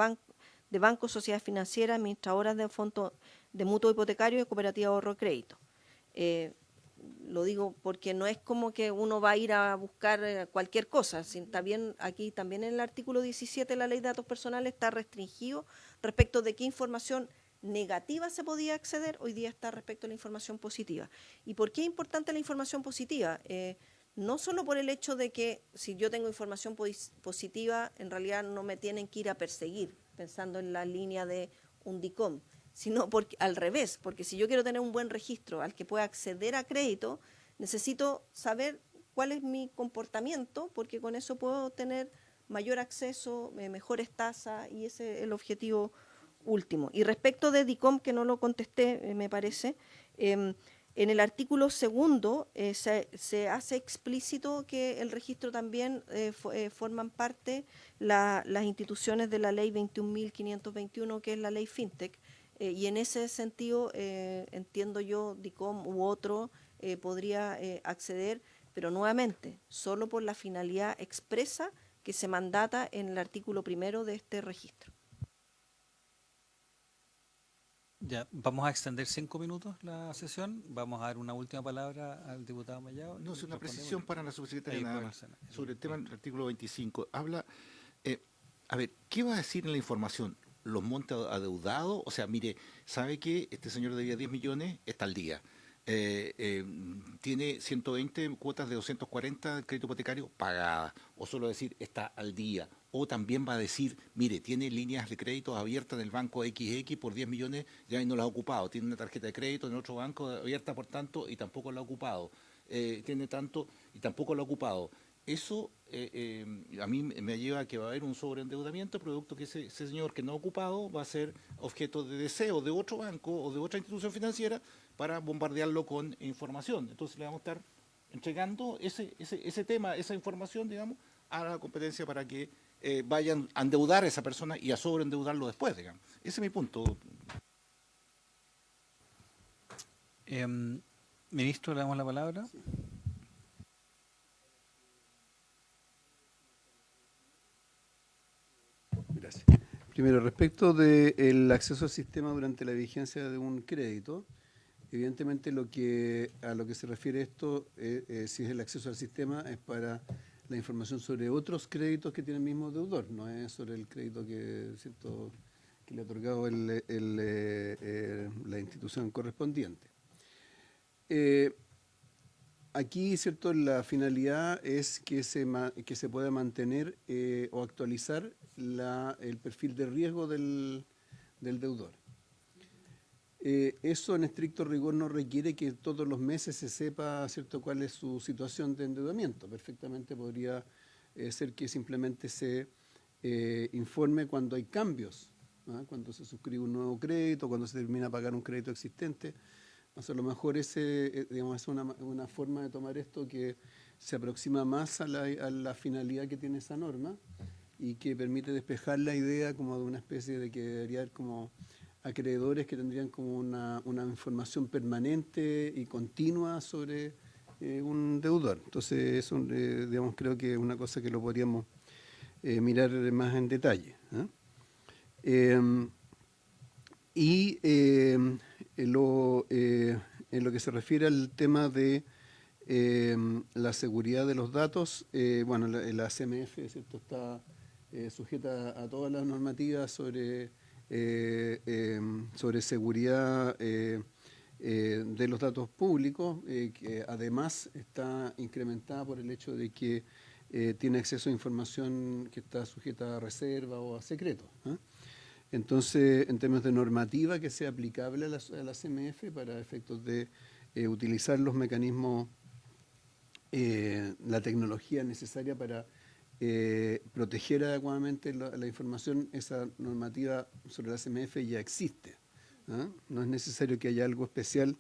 de bancos, sociedades financieras, administradoras de fondos de mutuo hipotecario y cooperativa de ahorro de crédito. Lo digo porque no es como que uno va a ir a buscar cualquier cosa. Aquí también en el artículo 17 de la Ley de Datos Personales está restringido respecto de qué información negativa se podía acceder, hoy día está respecto a la información positiva. ¿Y por qué es importante la información positiva? No solo por el hecho de que si yo tengo información positiva, en realidad no me tienen que ir a perseguir, pensando en la línea de un DICOM, sino al revés, porque si yo quiero tener un buen registro al que pueda acceder a crédito, necesito saber cuál es mi comportamiento, porque con eso puedo tener mayor acceso, mejores tasas, y ese es el objetivo último. Y respecto de DICOM, que no lo contesté, me parece, en el artículo 2 se hace explícito que el registro también forman parte las instituciones de la ley 21.521, que es la ley FinTech, y en ese sentido entiendo yo DICOM u otro podría acceder, pero nuevamente solo por la finalidad expresa que se mandata en el artículo 1 de este registro. Ya, vamos a extender 5 minutos la sesión. Vamos a dar una última palabra al diputado Mellado. No, es una precisión para la subsecretaria Ahí nada puede más. ser. Sobre el tema del artículo 25. Habla, a ver, ¿qué va a decir en la información? ¿Los montes adeudados? O sea, mire, ¿sabe que este señor debía 10 millones? Está al día. Tiene 120 cuotas de 240 crédito hipotecario pagadas, o solo decir está al día, o también va a decir, mire, tiene líneas de crédito abiertas en el banco XX por 10 millones ya y no las ha ocupado, tiene una tarjeta de crédito en otro banco abierta por tanto y tampoco la ha ocupado, tiene tanto y tampoco la ha ocupado. Eso a mí me lleva a que va a haber un sobreendeudamiento, producto que ese señor que no ha ocupado va a ser objeto de deseo de otro banco o de otra institución financiera para bombardearlo con información. Entonces le vamos a estar entregando ese tema, esa información, digamos, a la competencia para que vayan a endeudar a esa persona y a sobreendeudarlo después, digamos. Ese es mi punto. Ministro, le damos la palabra. Sí. Gracias. Primero, respecto del acceso al sistema durante la vigencia de un crédito, evidentemente a lo que se refiere esto, si es el acceso al sistema, es para la información sobre otros créditos que tiene el mismo deudor, no es sobre el crédito que le ha otorgado la institución correspondiente. aquí, ¿cierto?, la finalidad es que se pueda mantener o actualizar el perfil de riesgo del deudor. Eso en estricto rigor no requiere que todos los meses se sepa, ¿cierto?, cuál es su situación de endeudamiento. Perfectamente podría ser que simplemente se informe cuando hay cambios, ¿ah? Cuando se suscribe un nuevo crédito, cuando se termina de pagar un crédito existente. O sea, a lo mejor digamos, es una forma de tomar esto que se aproxima más a la finalidad que tiene esa norma y que permite despejar la idea como de una especie de que debería haber como acreedores que tendrían como una información permanente y continua sobre un deudor. Entonces, eso, digamos, creo que es una cosa que lo podríamos mirar más en detalle, ¿eh? Y en lo que se refiere al tema de la seguridad de los datos, bueno, la CMF, ¿cierto?, está sujeta a todas las normativas sobre seguridad de los datos públicos, que además está incrementada por el hecho de que tiene acceso a información que está sujeta a reserva o a secreto, ¿eh? Entonces, en términos de normativa que sea aplicable a la CMF para efectos de utilizar los mecanismos, la tecnología necesaria para proteger adecuadamente la información, esa normativa sobre la CMF ya existe, ¿ah? No es necesario que haya algo especial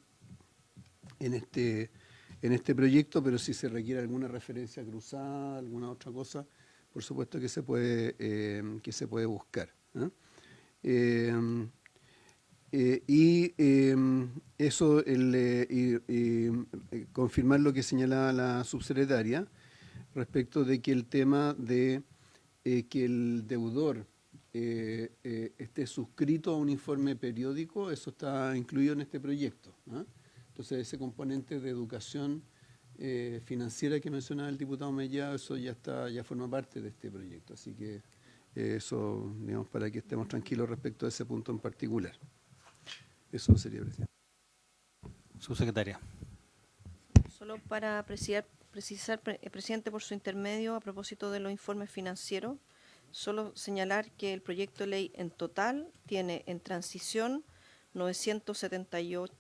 en este proyecto, pero si se requiere alguna referencia cruzada, alguna otra cosa, por supuesto que se puede buscar, ¿ah? Eso, confirmar lo que señalaba la subsecretaria respecto de que el tema de que el deudor esté suscrito a un informe periódico, eso está incluido en este proyecto, ¿ah? Entonces, ese componente de educación financiera que mencionaba el diputado Mellado, eso ya forma parte de este proyecto. Así que eso, digamos, para que estemos tranquilos respecto a ese punto en particular. Eso sería, presidente. Subsecretaria. Solo para precisar, presidente, por su intermedio, a propósito de los informes financieros, solo señalar que el proyecto de ley en total tiene en transición 978,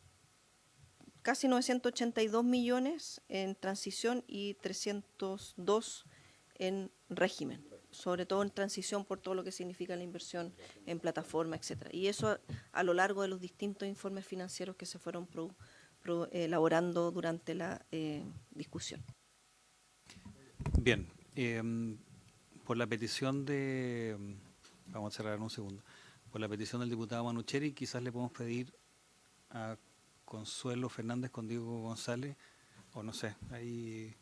casi 982 millones en transición y 302 en régimen, sobre todo en transición por todo lo que significa la inversión en plataforma, etcétera. Y eso a lo largo de los distintos informes financieros que se fueron elaborando durante la discusión. Bien, por la petición de, vamos a cerrar en un segundo, por la petición del diputado Manucheri, quizás le podemos pedir a Consuelo Fernández con Diego González, o no sé, ahí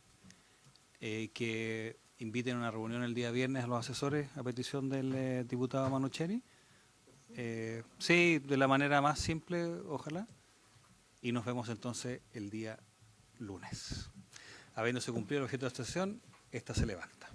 que inviten a una reunión el día viernes a los asesores a petición del diputado Manucheri. Sí, de la manera más simple, ojalá. Y nos vemos entonces el día lunes. Habiéndose cumplido el objeto de esta sesión, esta se levanta.